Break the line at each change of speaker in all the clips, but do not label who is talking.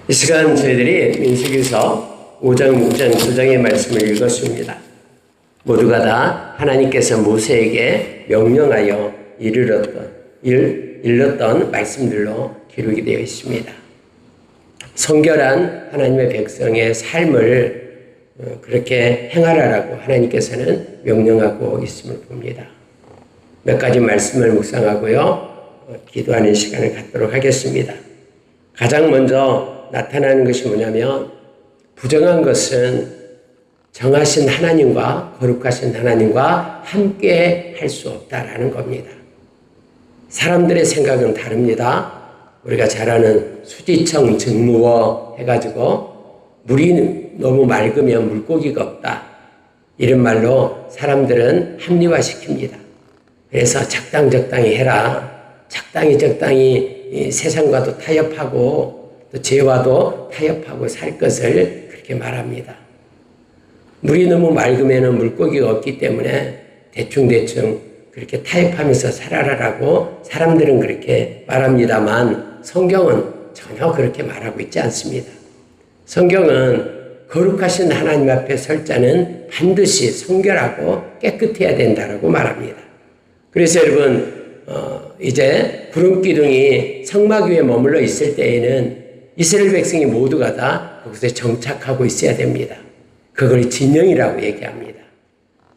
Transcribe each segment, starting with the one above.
이 시간 저희들이 민수기서 5장, 6장, 9장의 말씀을 읽었습니다. 모두가 다 하나님께서 모세에게 명령하여 일렀던 말씀들로 기록이 되어 있습니다. 성결한 하나님의 백성의 삶을 그렇게 행하라라고 하나님께서는 명령하고 있음을 봅니다. 몇 가지 말씀을 묵상하고요, 기도하는 시간을 갖도록 하겠습니다. 가장 먼저 나타나는 것이 뭐냐면, 부정한 것은 정하신 하나님과 거룩하신 하나님과 함께 할 수 없다라는 겁니다. 사람들의 생각은 다릅니다. 우리가 잘 아는 수지청 증무어 해가지고 물이 너무 맑으면 물고기가 없다, 이런 말로 사람들은 합리화시킵니다. 그래서 적당히 해라, 적당히 이 세상과도 타협하고 또 죄와도 타협하고 살 것을 그렇게 말합니다. 물이 너무 맑으면 물고기가 없기 때문에 대충 그렇게 타협하면서 살아라라고 사람들은 그렇게 말합니다만, 성경은 전혀 그렇게 말하고 있지 않습니다. 성경은 거룩하신 하나님 앞에 설 자는 반드시 성결하고 깨끗해야 된다라고 말합니다. 그래서 여러분, 이제 구름기둥이 성막 위에 머물러 있을 때에는 이스라엘 백성이 모두가 다 그곳에 정착하고 있어야 됩니다. 그걸 진영이라고 얘기합니다.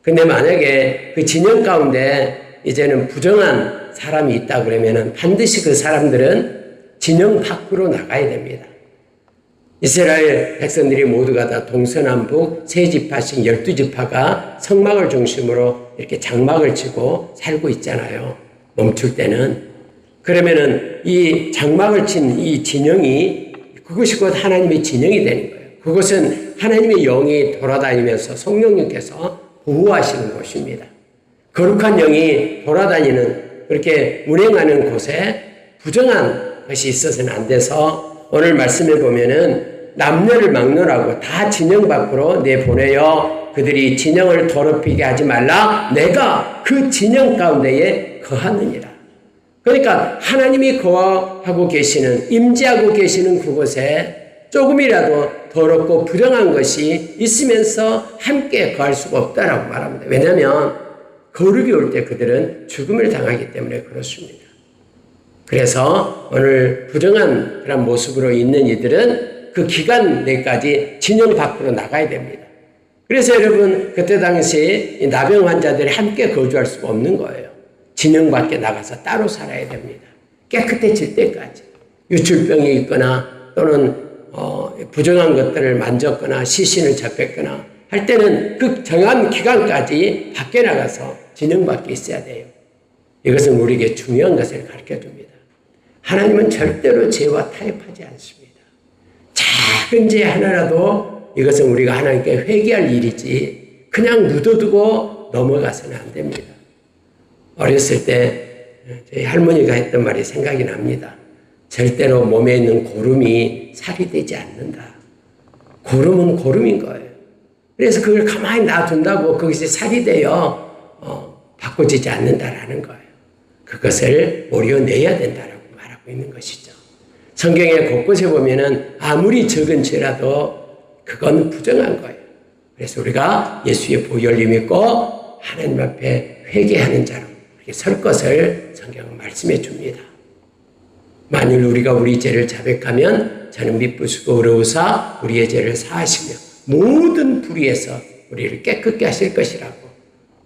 근데 만약에 그 진영 가운데 이제는 부정한 사람이 있다 그러면은 반드시 그 사람들은 진영 밖으로 나가야 됩니다. 이스라엘 백성들이 모두가 다 동서남북 세 지파씩 12지파가 성막을 중심으로 이렇게 장막을 치고 살고 있잖아요. 멈출 때는. 그러면은 이 장막을 친 이 진영이, 그것이 곧 하나님의 진영이 되는 거예요. 그것은 하나님의 영이 돌아다니면서 성령님께서 보호하시는 곳입니다. 거룩한 영이 돌아다니는, 그렇게 운행하는 곳에 부정한 것이 있어서는 안 돼서, 오늘 말씀에 보면은 남녀를 막론하고 다 진영 밖으로 내보내어 그들이 진영을 더럽히게 하지 말라, 내가 그 진영 가운데에 거하느니라. 그러니까 하나님이 거하고 계시는, 임재하고 계시는 그곳에 조금이라도 더럽고 부정한 것이 있으면서 함께 거할 수가 없다라고 말합니다. 왜냐하면 거룩이 올 때 그들은 죽음을 당하기 때문에 그렇습니다. 그래서 오늘 부정한 그런 모습으로 있는 이들은 그 기간 내까지 진영 밖으로 나가야 됩니다. 그래서 여러분, 그때 당시 나병 환자들이 함께 거주할 수가 없는 거예요. 진영 밖에 나가서 따로 살아야 됩니다. 깨끗해질 때까지. 유출병이 있거나 또는 부정한 것들을 만졌거나 시신을 접했거나 할 때는 그 정한 기간까지 밖에 나가서 진영 밖에 있어야 돼요. 이것은 우리에게 중요한 것을 가르쳐 줍니다. 하나님은 절대로 죄와 타협하지 않습니다. 작은 죄 하나라도 이것은 우리가 하나님께 회개할 일이지 그냥 묻어두고 넘어가서는 안 됩니다. 어렸을 때 저희 할머니가 했던 말이 생각이 납니다. 절대로 몸에 있는 고름이 살이 되지 않는다. 고름은 고름인 거예요. 그래서 그걸 가만히 놔둔다고 그것이 살이 되어 바꿔지지 않는다라는 거예요. 그것을 오려내야 된다라고 말하고 있는 것이죠. 성경에 곳곳에 보면은 아무리 적은 죄라도 그건 부정한 거예요. 그래서 우리가 예수의 보혈을 믿고 하나님 앞에 회개하는 자로 이렇게 설 것을 성경은 말씀해 줍니다. 만일 우리가 우리 죄를 자백하면 저는 미쁘시고 의로우사 우리의 죄를 사하시며 모든 불의에서 우리를 깨끗게 하실 것이라고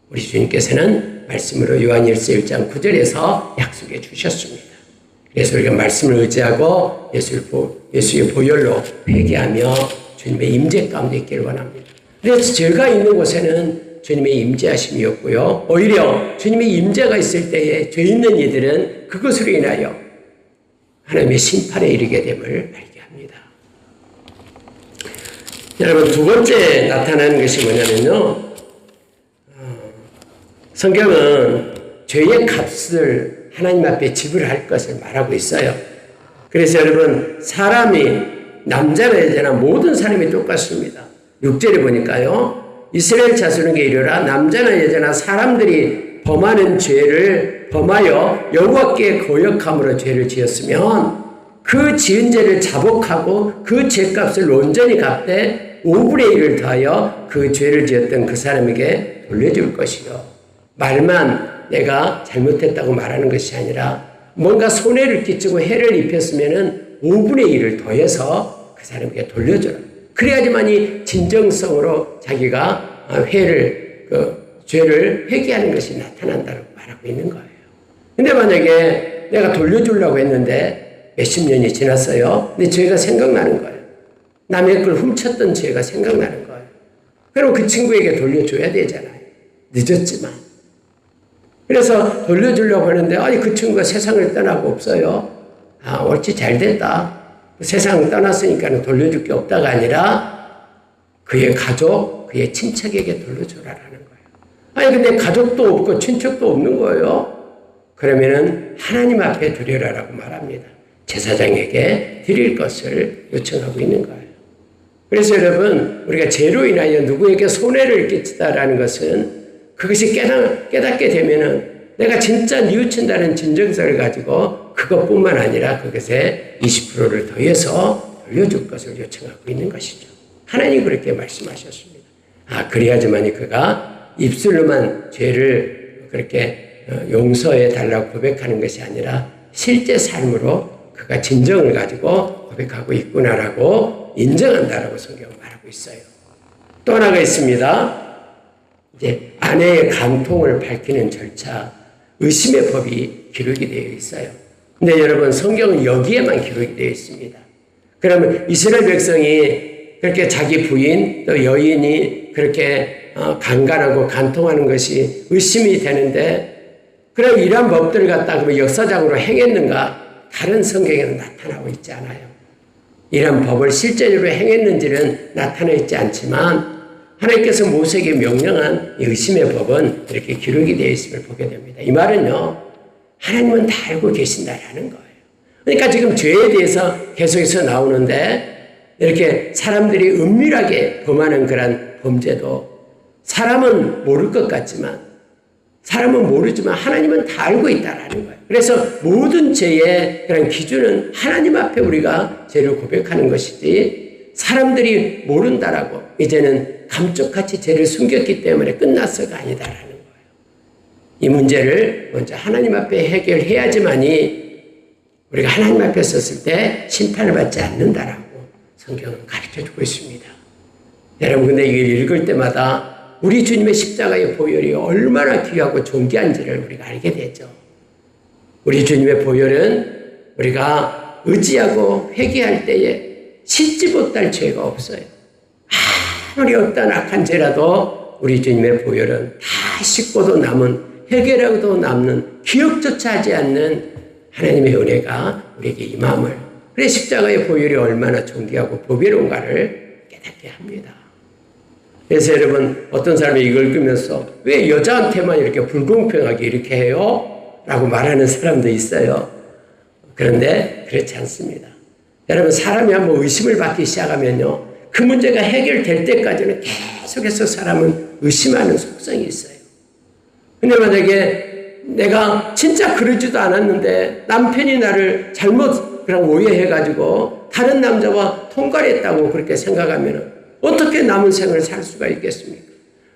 우리 주님께서는 말씀으로 요한일서 1장 9절에서 약속해 주셨습니다. 그래서 우리가 말씀을 의지하고 예수의 보혈로 회개하며 주님의 임재 가운데 있기를 원합니다. 그래서 죄가 있는 곳에는 주님의 임재하심이 없고요, 오히려 주님의 임재가 있을 때에 죄 있는 이들은 그것으로 인하여 하나님의 심판에 이르게 됨을 알게 합니다. 여러분, 두 번째 나타나는 것이 뭐냐면요, 성경은 죄의 값을 하나님 앞에 지불할 것을 말하고 있어요. 그래서 여러분, 사람이 남자나 여자나 모든 사람이 똑같습니다. 6절에 보니까요, 이스라엘 자손에게 이르라, 남자나 여자나 사람들이 범하는 죄를 범하여 여호와께 거역함으로 죄를 지었으면 그 지은 죄를 자복하고 그 죄값을 온전히 갚되 5분의 1을 더하여 그 죄를 지었던 그 사람에게 돌려줄 것이요. 말만 내가 잘못했다고 말하는 것이 아니라 뭔가 손해를 끼치고 해를 입혔으면 5분의 1을 더해서 그 사람에게 돌려줘라. 그래야지만이 진정성으로 자기가 죄를 회개하는 것이 나타난다고 말하고 있는 거예요. 근데 만약에 내가 돌려주려고 했는데 몇십 년이 지났어요. 근데 죄가 생각나는 거예요. 남의 걸 훔쳤던 죄가 생각나는 거예요. 그럼 그 친구에게 돌려줘야 되잖아요. 늦었지만. 그래서 돌려주려고 하는데 아니 그 친구가 세상을 떠나고 없어요. 옳지 잘 됐다. 세상을 떠났으니까 돌려줄 게 없다가 아니라 그의 가족, 그의 친척에게 돌려주라라는 거예요. 아니 근데 가족도 없고 친척도 없는 거예요. 그러면은 하나님 앞에 드려라라고 말합니다. 제사장에게 드릴 것을 요청하고 있는 거예요. 그래서 여러분 우리가 죄로 인하여 누구에게 손해를 끼치다라는 것은 그것이 깨닫게 되면은 내가 진짜 뉘우친다는 진정성을 가지고 그것뿐만 아니라 그것에 20%를 더해서 돌려줄 것을 요청하고 있는 것이죠. 하나님 그렇게 말씀하셨습니다. 그래야지만이 그가 입술로만 죄를 그렇게 용서해 달라고 고백하는 것이 아니라 실제 삶으로 그가 진정을 가지고 고백하고 있구나라고 인정한다라고 성경은 말하고 있어요. 또 하나가 있습니다. 이제 아내의 간통을 밝히는 절차, 의심의 법이 기록이 되어 있어요. 근데 여러분 성경은 여기에만 기록이 되어 있습니다. 그러면 이스라엘 백성이 그렇게 자기 부인 또 여인이 그렇게 강간하고 간통하는 것이 의심이 되는데 그럼 이러한 법들을 갖다가 역사적으로 행했는가? 다른 성경에는 나타나고 있지 않아요. 이런 법을 실제로 행했는지는 나타나 있지 않지만 하나님께서 모세에게 명령한 의심의 법은 이렇게 기록이 되어 있음을 보게 됩니다. 이 말은요, 하나님은 다 알고 계신다라는 거예요. 그러니까 지금 죄에 대해서 계속해서 나오는데 이렇게 사람들이 은밀하게 범하는 그런 범죄도 사람은 모를 것 같지만 사람은 모르지만 하나님은 다 알고 있다라는 거예요. 그래서 모든 죄의 그런 기준은 하나님 앞에 우리가 죄를 고백하는 것이지 사람들이 모른다라고 이제는 감쪽같이 죄를 숨겼기 때문에 끝났어가 아니다라는 거예요. 이 문제를 먼저 하나님 앞에 해결해야지만이 우리가 하나님 앞에 섰을 때 심판을 받지 않는다라고 성경은 가르쳐주고 있습니다. 여러분 근데 이걸 읽을 때마다 우리 주님의 십자가의 보혈이 얼마나 귀하고 존귀한지를 우리가 알게 되죠. 우리 주님의 보혈은 우리가 의지하고 회개할 때에 씻지 못할 죄가 없어요. 아무리 어떤 악한 죄라도 우리 주님의 보혈은 다 씻고도 남은 회개라고도 남는 기억조차 하지 않는 하나님의 은혜가 우리에게 임함을 그래 십자가의 보혈이 얼마나 존귀하고 보배로운가를 깨닫게 합니다. 그래서 여러분 어떤 사람이 이걸 읽으면서 왜 여자한테만 이렇게 불공평하게 이렇게 해요? 라고 말하는 사람도 있어요. 그런데 그렇지 않습니다. 여러분 사람이 한번 의심을 받기 시작하면요. 그 문제가 해결될 때까지는 계속해서 사람은 의심하는 속성이 있어요. 근데 만약에 내가 진짜 그러지도 않았는데 남편이 나를 잘못 그냥 오해해가지고 다른 남자와 통과했다고 그렇게 생각하면 어떻게 남은 생을 살 수가 있겠습니까?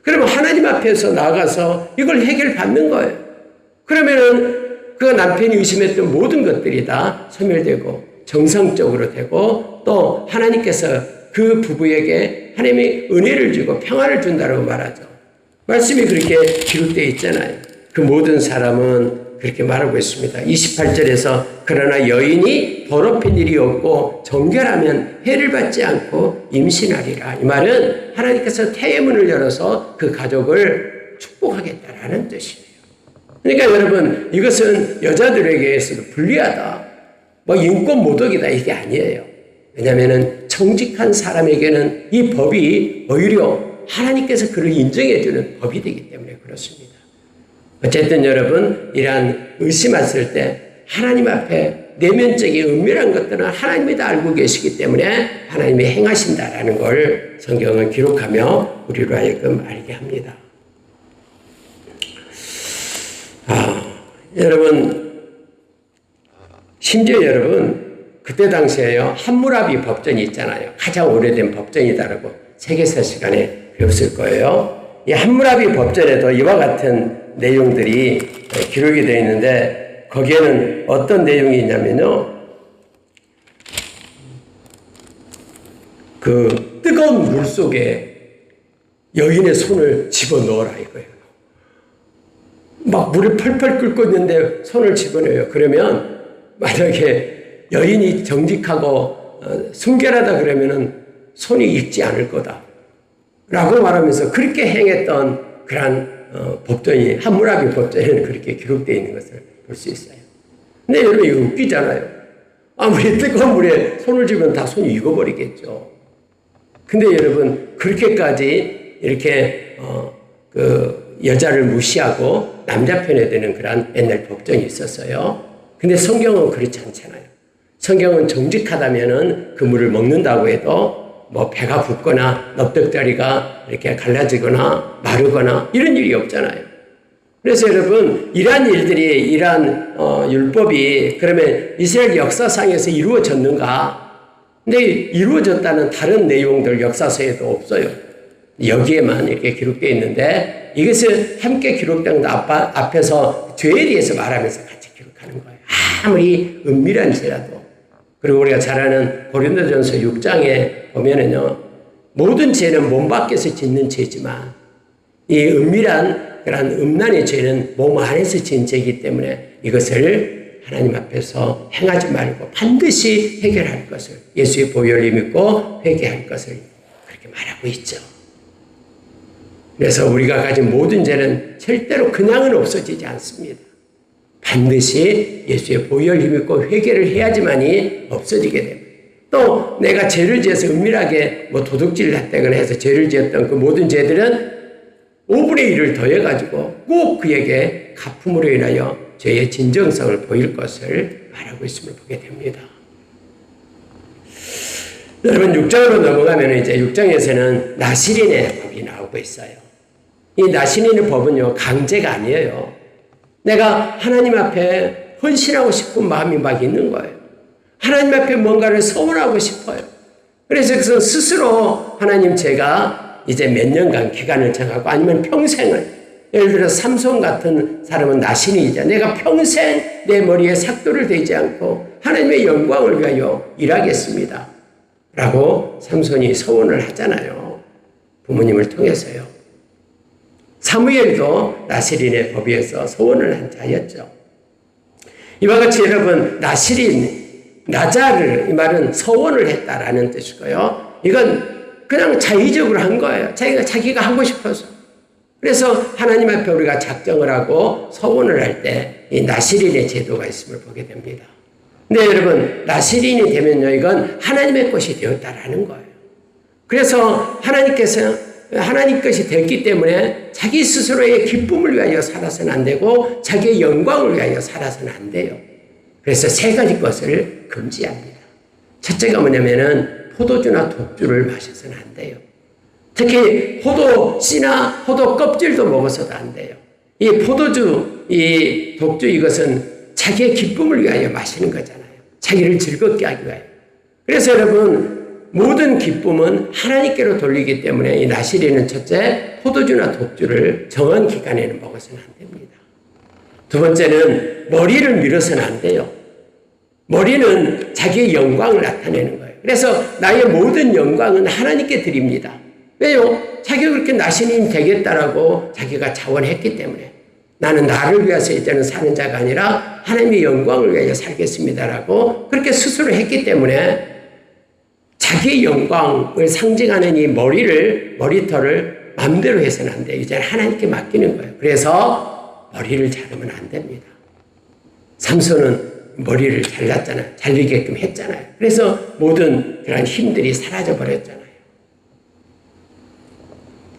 그러면 하나님 앞에서 나가서 이걸 해결받는 거예요. 그러면은 그 남편이 의심했던 모든 것들이 다 소멸되고 정상적으로 되고 또 하나님께서 그 부부에게 하나님이 은혜를 주고 평화를 준다고 말하죠. 말씀이 그렇게 기록되어 있잖아요. 그 모든 사람은 그렇게 말하고 있습니다. 28절에서 그러나 여인이 더럽힌 일이 없고 정결하면 해를 받지 않고 임신하리라. 이 말은 하나님께서 태의 문을 열어서 그 가족을 축복하겠다라는 뜻이에요. 그러니까 여러분 이것은 여자들에게서도 불리하다. 인권 모독이다 이게 아니에요. 왜냐하면 정직한 사람에게는 이 법이 오히려 하나님께서 그를 인정해주는 법이 되기 때문에 그렇습니다. 어쨌든 여러분 이러한 의심했을 때 하나님 앞에 내면적인 은밀한 것들은 하나님이 다 알고 계시기 때문에 하나님이 행하신다라는 걸 성경은 기록하며 우리로 하여금 알게 합니다. 여러분 심지어 여러분 그때 당시에요. 함무라비 법전이 있잖아요. 가장 오래된 법전이다라고 세계사 시간에 배웠을 거예요. 이 함무라비 법전에도 이와 같은 내용들이 기록이 되어 있는데 거기에는 어떤 내용이 있냐면요. 그 뜨거운 물 속에 여인의 손을 집어넣어라 이거예요. 막 물이 펄펄 끓고 있는데 손을 집어넣어요. 그러면 만약에 여인이 정직하고 순결하다 그러면은 손이 익지 않을 거다. 라고 말하면서 그렇게 행했던 그러한 법전이 함무라비 법전에는 그렇게 기록되어 있는 것을 볼 수 있어요. 근데 여러분 이거 웃기잖아요. 아무리 뜨거운 물에 손을 집으면 다 손이 익어버리겠죠. 근데 여러분 그렇게까지 이렇게 그 여자를 무시하고 남자 편에 드는 그런 옛날 법전이 있었어요. 근데 성경은 그렇지 않잖아요. 성경은 정직하다면은 그 물을 먹는다고 해도 뭐 배가 붓거나 넙득다리가 이렇게 갈라지거나 마르거나 이런 일이 없잖아요. 그래서 여러분 이러한 일들이 이러한 율법이 그러면 이스라엘 역사상에서 이루어졌는가? 근데 이루어졌다는 다른 내용들 역사서에도 없어요. 여기에만 이렇게 기록되어 있는데 이것을 함께 기록된 앞에서 죄에 대해서 말하면서 같이 기록하는 거예요. 아무리 은밀한 죄라도. 그리고 우리가 잘 아는 고린도전서 6장에 보면은요, 모든 죄는 몸 밖에서 짓는 죄지만 이 은밀한 그런 음란의 죄는 몸 안에서 지은 죄이기 때문에 이것을 하나님 앞에서 행하지 말고 반드시 해결할 것을 예수의 보혈을 믿고 회개할 것을 그렇게 말하고 있죠. 그래서 우리가 가진 모든 죄는 절대로 그냥은 없어지지 않습니다. 반드시 예수의 보혈을 믿고 회개를 해야지만이 없어지게 됩니다. 또 내가 죄를 지어서 은밀하게 뭐 도둑질을 했다거나 해서 죄를 지었던 그 모든 죄들은 5분의 1을 더해가지고 꼭 그에게 갚음으로 인하여 죄의 진정성을 보일 것을 말하고 있음을 보게 됩니다. 여러분 6장으로 넘어가면 이제 6장에서는 나시린의 법이 나오고 있어요. 이 나시린의 법은요 강제가 아니에요. 내가 하나님 앞에 헌신하고 싶은 마음이 막 있는 거예요. 하나님 앞에 뭔가를 서원하고 싶어요. 그래서 스스로 하나님 제가 이제 몇 년간 기간을 정하고 아니면 평생을 예를 들어 삼손 같은 사람은 나신이죠. 내가 평생 내 머리에 삭도를 대지 않고 하나님의 영광을 위하여 일하겠습니다. 라고 삼손이 서원을 하잖아요. 부모님을 통해서요. 사무엘도 나시린의 법위에서 서원을 한 자였죠. 이와 같이 여러분 나시린, 나자를 이 말은 서원을 했다라는 뜻이고요. 이건 그냥 자의적으로 한 거예요. 자기가 하고 싶어서. 그래서 하나님 앞에 우리가 작정을 하고 서원을 할 때 이 나시린의 제도가 있음을 보게 됩니다. 근데 여러분 나시린이 되면요 이건 하나님의 것이 되었다라는 거예요. 그래서 하나님께서 하나님 것이 됐기 때문에 자기 스스로의 기쁨을 위하여 살아서는 안 되고 자기의 영광을 위하여 살아서는 안 돼요. 그래서 세 가지 것을 금지합니다. 첫째가 뭐냐면은 포도주나 독주를 마셔서는 안 돼요. 특히 포도 씨나 포도 껍질도 먹어서도 안 돼요. 이 포도주, 이 독주 이것은 자기의 기쁨을 위하여 마시는 거잖아요. 자기를 즐겁게 하기 위하여. 그래서 여러분 모든 기쁨은 하나님께로 돌리기 때문에 이 나시린은 첫째 포도주나 독주를 정한 기간에는 먹어서는 안 됩니다. 두 번째는 머리를 밀어서는 안 돼요. 머리는 자기의 영광을 나타내는 거예요. 그래서 나의 모든 영광은 하나님께 드립니다. 왜요? 자기가 그렇게 나신이 되겠다라고 자기가 자원했기 때문에 나는 나를 위해서 이제는 사는 자가 아니라 하나님의 영광을 위하여 살겠습니다라고 그렇게 스스로 했기 때문에 자기의 영광을 상징하는 이 머리털을 마음대로 해서는 안 돼요. 이제 하나님께 맡기는 거예요. 그래서 머리를 자르면 안 됩니다. 삼손은 머리를 잘랐잖아요. 잘리게끔 했잖아요. 그래서 모든 그런 힘들이 사라져 버렸잖아요.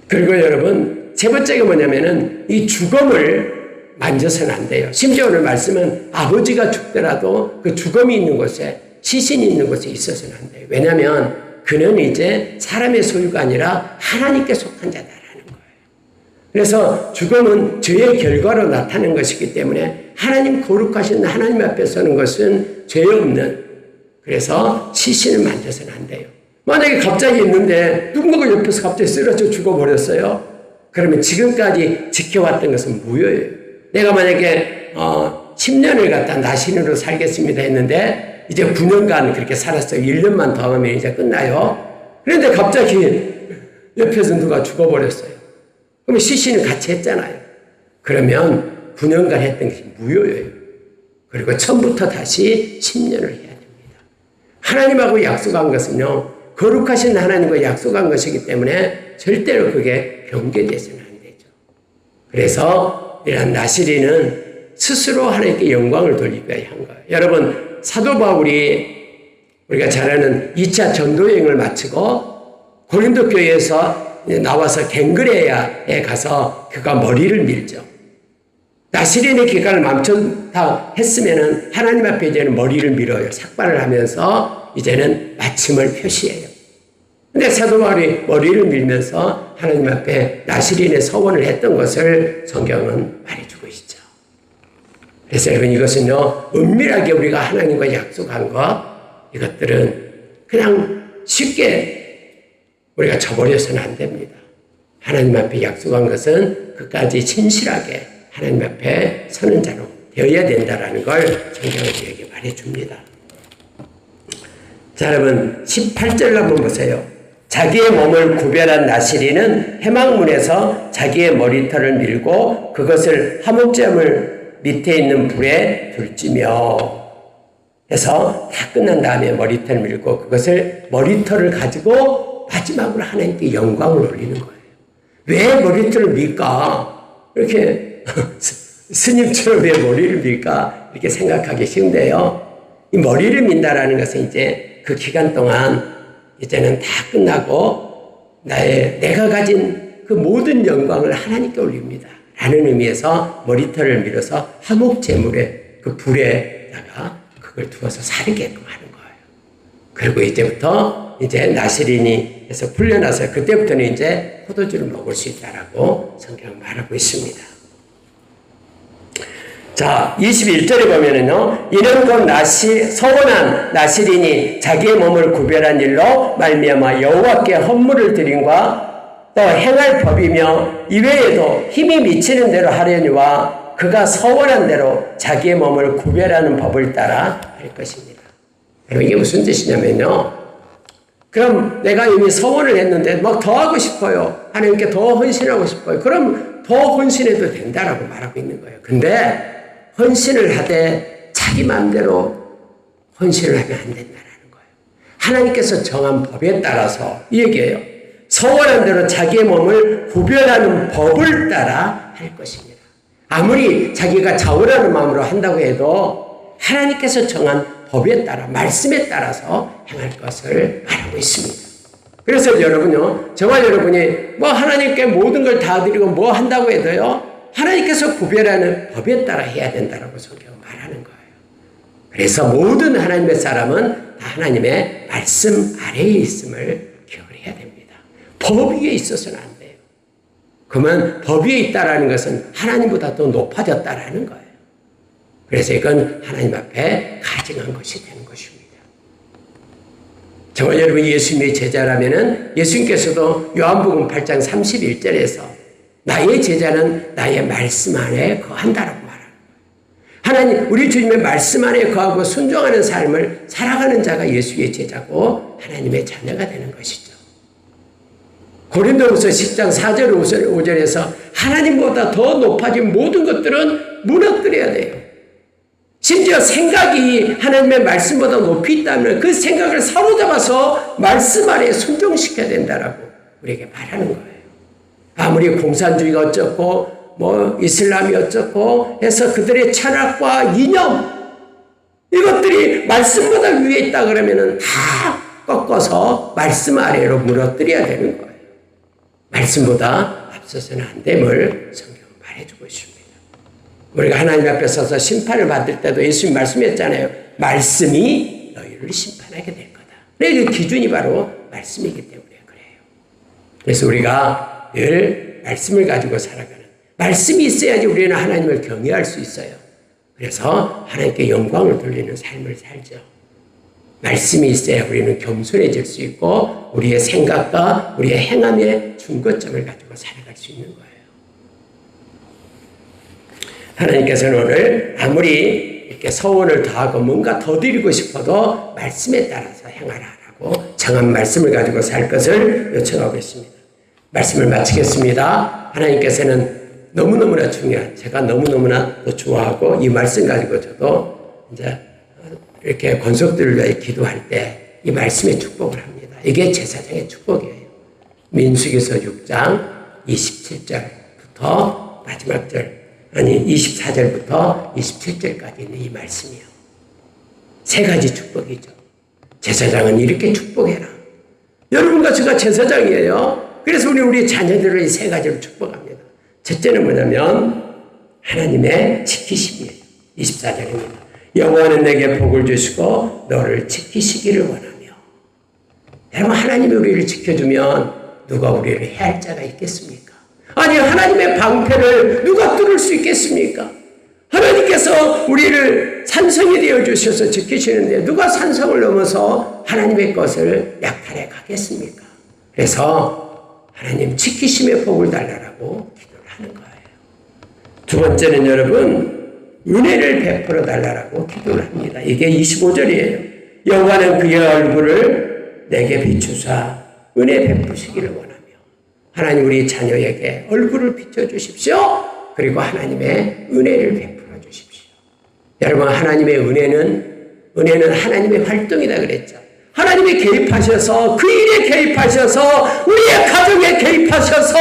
그리고 여러분 세 번째가 뭐냐면은 이 죽음을 만져서는 안 돼요. 심지어 오늘 말씀은 아버지가 죽더라도 그 죽음이 있는 곳에 시신이 있는 곳에 있어서는 안 돼요. 왜냐하면 그는 이제 사람의 소유가 아니라 하나님께 속한 자다라는 거예요. 그래서 죽음은 죄의 결과로 나타나는 것이기 때문에 하나님 거룩하신 하나님 앞에 서는 것은 죄 없는 그래서 시신을 만져서는 안 돼요. 만약에 갑자기 있는데 누군가가 옆에서 갑자기 쓰러져 죽어버렸어요. 그러면 지금까지 지켜왔던 것은 무효예요. 내가 만약에 10년을 갖다 나신으로 살겠습니다 했는데 이제 9년간 그렇게 살았어요. 1년만 더 하면 이제 끝나요. 그런데 갑자기 옆에서 누가 죽어버렸어요. 그러면 시신을 같이 했잖아요. 그러면 9년간 했던 것이 무효예요. 그리고 처음부터 다시 10년을 해야 됩니다. 하나님하고 약속한 것은요, 거룩하신 하나님과 약속한 것이기 때문에 절대로 그게 변개되서는 안 되죠. 그래서 이런 나시리는 스스로 하나님께 영광을 돌리기 위해 한 거예요. 여러분, 사도 바울이 우리가 잘 아는 2차 전도여행을 마치고 고린도 교회에서 나와서 갱그레아에 가서 그가 머리를 밀죠. 나시린의 기간을 멈춘다 했으면은 하나님 앞에 이제는 머리를 밀어요. 삭발을 하면서 이제는 마침을 표시해요. 근데 사도 바울이 머리를 밀면서 하나님 앞에 나시린의 서원을 했던 것을 성경은 말해주고 있죠. 그래서 여러분, 이것은요, 은밀하게 우리가 하나님과 약속한 것, 이것들은 그냥 쉽게 우리가 저버려서는 안 됩니다. 하나님 앞에 약속한 것은 끝까지 진실하게 하나님 앞에 서는 자로 되어야 된다라는 걸 성경은 우리에게 말해줍니다. 자, 여러분 18절을 한번 보세요. 자기의 몸을 구별한 나시리는 회막문에서 자기의 머리털을 밀고 그것을 화목제물 밑에 있는 불에 둘지며 해서 다 끝난 다음에 머리털을 밀고 그것을 머리털을 가지고 마지막으로 하나님께 영광을 올리는 거예요. 왜 머리털을 밀까? 이렇게 스님처럼 왜 머리를 밀까? 이렇게 생각하기 쉬운데요. 이 머리를 민다라는 것은 이제 그 기간 동안 이제는 다 끝나고 내가 가진 그 모든 영광을 하나님께 올립니다. 라는 의미에서 머리털을 밀어서 화목제물에 그 불에다가 그걸 두어서 사르게끔 하는 거예요. 그리고 이제부터 이제 나시린이 해서 풀려나서 그때부터는 이제 포도주를 먹을 수 있다라고 성경은 말하고 있습니다. 자, 21절에 보면은요, 이는 곧 서원한 나시린이 자기의 몸을 구별한 일로 말미암아 여호와께 헌물을 드림과 또 행할 법이며 이외에도 힘이 미치는 대로 하려니와 그가 서원한 대로 자기의 몸을 구별하는 법을 따라 할 것입니다. 이게 무슨 뜻이냐면요, 그럼 내가 이미 서원을 했는데 막 더 하고 싶어요. 하나님께 더 헌신하고 싶어요. 그럼 더 헌신해도 된다라고 말하고 있는 거예요. 근데 헌신을 하되 자기 마음대로 헌신을 하면 안 된다라는 거예요. 하나님께서 정한 법에 따라서 이 얘기예요. 서원한 대로 자기의 몸을 구별하는 법을 따라 할 것입니다. 아무리 자기가 자원하는 마음으로 한다고 해도 하나님께서 정한 법에 따라, 말씀에 따라서 행할 것을 말하고 있습니다. 그래서 여러분요, 저와 여러분이 뭐 하나님께 모든 걸 다 드리고 뭐 한다고 해도요, 하나님께서 구별하는 법에 따라 해야 된다라고 성경은 말하는 거예요. 그래서 모든 하나님의 사람은 다 하나님의 말씀 아래에 있음을 기억을 해야 됩니다. 법 위에 있어서는 안 돼요. 그러면 법 위에 있다라는 것은 하나님보다 더 높아졌다라는 거예요. 그래서 이건 하나님 앞에 가증한 것이 되는 것입니다. 정말 여러분 예수님의 제자라면은 예수님께서도 요한복음 8장 31절에서 나의 제자는 나의 말씀 안에 거한다라고 말하는 거예요. 하나님, 우리 주님의 말씀 안에 거하고 순종하는 삶을 살아가는 자가 예수의 제자고 하나님의 자녀가 되는 것이죠. 고린도후서 10장 4절 5절에서 하나님보다 더 높아진 모든 것들은 무너뜨려야 돼요. 심지어 생각이 하나님의 말씀보다 높이 있다면 그 생각을 사로잡아서 말씀 아래에 순종시켜야 된다라고 우리에게 말하는 거예요. 아무리 공산주의가 어쩌고 뭐 이슬람이 어쩌고 해서 그들의 철학과 이념 이것들이 말씀보다 위에 있다 그러면은 다 꺾어서 말씀 아래로 무너뜨려야 되는 거예요. 말씀보다 앞서서는 안 됨을 성경은 말해주고 있습니다. 우리가 하나님 앞에 서서 심판을 받을 때도 예수님 말씀했잖아요. 말씀이 너희를 심판하게 될 거다. 그 기준이 바로 말씀이기 때문에 그래요. 그래서 우리가 늘 말씀을 가지고 살아가는, 말씀이 있어야지 우리는 하나님을 경외할 수 있어요. 그래서 하나님께 영광을 돌리는 삶을 살죠. 말씀이 있어야 우리는 겸손해질 수 있고 우리의 생각과 우리의 행함의 중거점을 가지고 살아갈 수 있는 거예요. 하나님께서는 오늘 아무리 이렇게 서원을 더하고 뭔가 더 드리고 싶어도 말씀에 따라서 행하라라고 정한 말씀을 가지고 살 것을 요청하고 있습니다. 말씀을 마치겠습니다. 하나님께서는 너무너무나 중요한, 제가 너무너무나 또 좋아하고 이 말씀 가지고 저도 이제 이렇게 권속들을 위해 기도할 때 이 말씀의 축복을 합니다. 이게 제사장의 축복이에요. 민수기서 6장 27절부터 마지막 절, 아니 24절부터 27절까지 있는 이 말씀이요. 세 가지 축복이죠. 제사장은 이렇게 축복해라. 여러분과 제가 제사장이에요. 그래서 우리 자녀들을 이 세 가지로 축복합니다. 첫째는 뭐냐면 하나님의 지키심이에요. 24절입니다. 여호와는 내게 복을 주시고 너를 지키시기를 원하며. 여러분, 하나님이 우리를 지켜주면 누가 우리를 해할 자가 있겠습니까? 아니, 하나님의 방패를 누가 뚫을 수 있겠습니까? 하나님께서 우리를 산성이 되어주셔서 지키시는데 누가 산성을 넘어서 하나님의 것을 약탈해 가겠습니까? 그래서 하나님 지키심의 복을 달라고 기도를 하는 거예요. 두 번째는 여러분, 은혜를 베풀어 달라고 기도를 합니다. 이게 25절이에요. 여호와는 그의 얼굴을 내게 비추사 은혜 베푸시기를 원하며. 하나님 우리 자녀에게 얼굴을 비춰주십시오. 그리고 하나님의 은혜를 베풀어 주십시오. 여러분, 하나님의 은혜는 하나님의 활동이다 그랬죠. 하나님이 개입하셔서 그 일에 개입하셔서 우리의 가정에 개입하셔서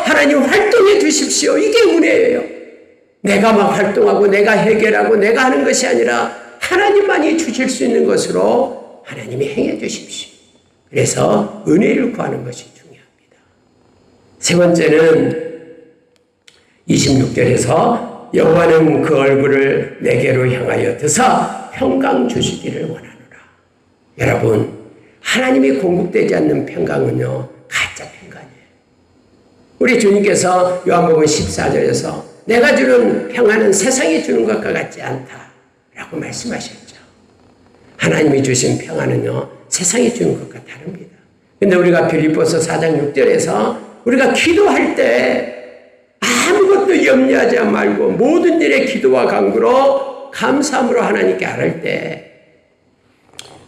하나님 활동해 주십시오. 이게 은혜예요. 내가 막 활동하고 내가 해결하고 내가 하는 것이 아니라 하나님만이 주실 수 있는 것으로 하나님이 행해 주십시오. 그래서 은혜를 구하는 것이 중요합니다. 세 번째는 26절에서 여호와는 그 얼굴을 내게로 향하여 드사 평강 주시기를 원하노라. 여러분, 하나님이 공급되지 않는 평강은요, 가짜 평강이에요. 우리 주님께서 요한복음 14절에서 내가 주는 평안은 세상이 주는 것과 같지 않다라고 말씀하셨죠. 하나님이 주신 평안은요, 세상이 주는 것과 다릅니다. 근데 우리가 빌립보서 4장 6절에서 우리가 기도할 때 아무것도 염려하지 말고 모든 일에 기도와 간구로 감사함으로 하나님께 아뢰을 때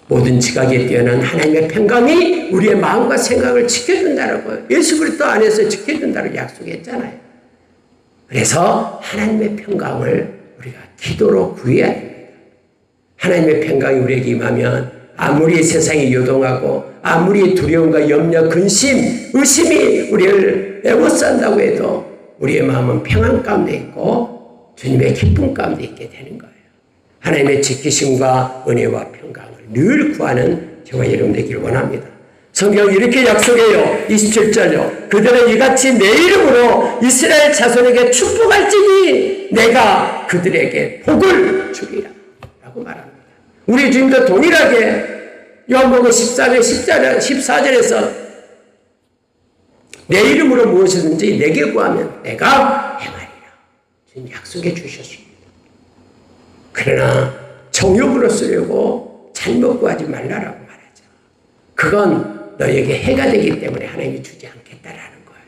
모든 지각에 뛰어난 하나님의 평강이 우리의 마음과 생각을 지켜준다라고 예수 그리스도 안에서 지켜준다고 약속했잖아요. 그래서 하나님의 평강을 우리가 기도로 구해야 됩니다. 하나님의 평강이 우리에게 임하면 아무리 세상이 요동하고 아무리 두려움과 염려, 근심, 의심이 우리를 에워싼다고 해도 우리의 마음은 평안 가운데 있고 주님의 기쁨 가운데 있게 되는 거예요. 하나님의 지키심과 은혜와 평강을 늘 구하는 저와 여러분 되기를 원합니다. 성경은 이렇게 약속해요. 27절요. 그들은 이같이 내 이름으로 이스라엘 자손에게 축복할지니 내가 그들에게 복을 주리라 라고 말합니다. 우리 주님도 동일하게 요한복음 14절 14절에서 내 이름으로 무엇이든지 내게 구하면 내가 행하리라. 지금 약속해 주셨습니다. 그러나 정욕으로 쓰려고 잘못 구하지 말라라고 말하죠. 그건 너에게 해가 되기 때문에 하나님이 주지 않겠다라는 거예요.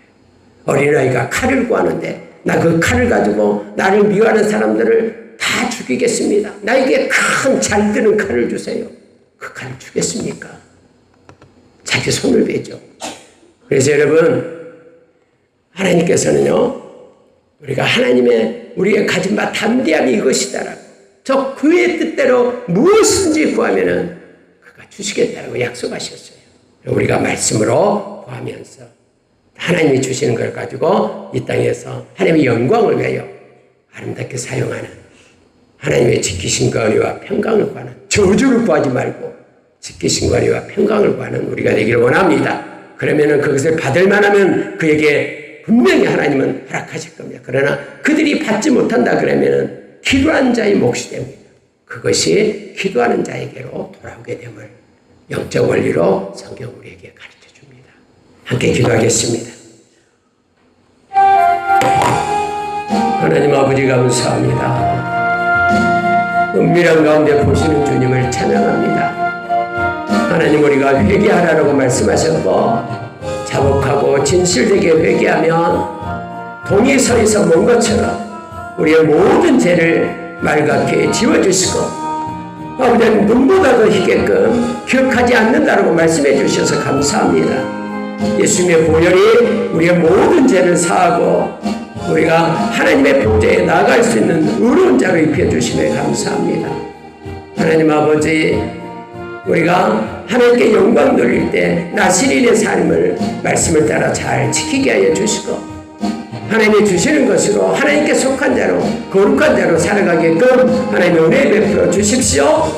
어린아이가 칼을 구하는데 나 그 칼을 가지고 나를 미워하는 사람들을 다 죽이겠습니다. 나에게 큰 잘 드는 칼을 주세요. 그 칼을 주겠습니까? 자기 손을 베죠. 그래서 여러분, 하나님께서는요, 우리가 우리의 가진 바 담대함이 이것이다라고, 저 그의 뜻대로 무엇인지 구하면은 그가 주시겠다라고 약속하셨어요. 우리가 말씀으로 구하면서 하나님이 주시는 걸 가지고 이 땅에서 하나님의 영광을 위하여 아름답게 사용하는 하나님의 지키심과 은혜와 평강을 구하는, 저주를 구하지 말고 지키심과 은혜와 평강을 구하는 우리가 되기를 원합니다. 그러면은 그것을 받을 만하면 그에게 분명히 하나님은 허락하실 겁니다. 그러나 그들이 받지 못한다 그러면은 기도하는 자의 몫이 됩니다. 그것이 기도하는 자에게로 돌아오게 됨을 영적 원리로 성경 우리에게 가르쳐 줍니다. 함께 기도하겠습니다. 하나님 아버지 감사합니다. 은밀한 가운데 보시는 주님을 찬양합니다. 하나님 우리가 회개하라고 말씀하셨고 자복하고 진실되게 회개하면 동이 서에서 먼 것처럼 우리의 모든 죄를 말갛게 지워주시고 아버지는 눈보다 더 희게끔 기억하지 않는다라고 말씀해 주셔서 감사합니다. 예수님의 보혈이 우리의 모든 죄를 사하고 우리가 하나님의 보좌에 나아갈 수 있는 의로운 자로 입혀주심에 감사합니다. 하나님 아버지, 우리가 하나님께 영광 돌릴 때 나시린의 삶을 말씀을 따라 잘 지키게 하여 주시고 하나님이 주시는 것으로 하나님께 속한 자로 거룩한 자로 살아가게끔 하나님의 은혜 베풀어 주십시오.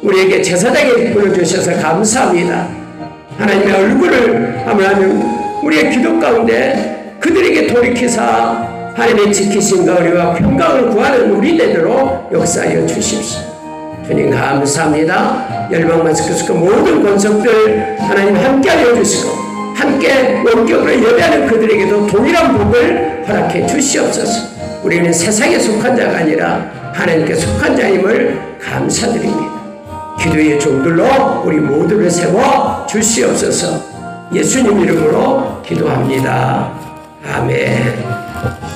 우리에게 제사장에 보여주셔서 감사합니다. 하나님의 얼굴을 하나님 우리의 기도 가운데 그들에게 돌이키사 하나님의 지키신가 은혜와 평강을 구하는 우리 되도록 역사하여 주십시오. 주님 감사합니다. 열방만스크스크 모든 권속들 하나님 함께하여 주시고 함께 원격으로 예배하는 그들에게도 동일한 복을 허락해 주시옵소서. 우리는 세상에 속한 자가 아니라 하나님께 속한 자임을 감사드립니다. 기도의 종들로 우리 모두를 세워 주시옵소서. 예수님 이름으로 기도합니다. 아멘.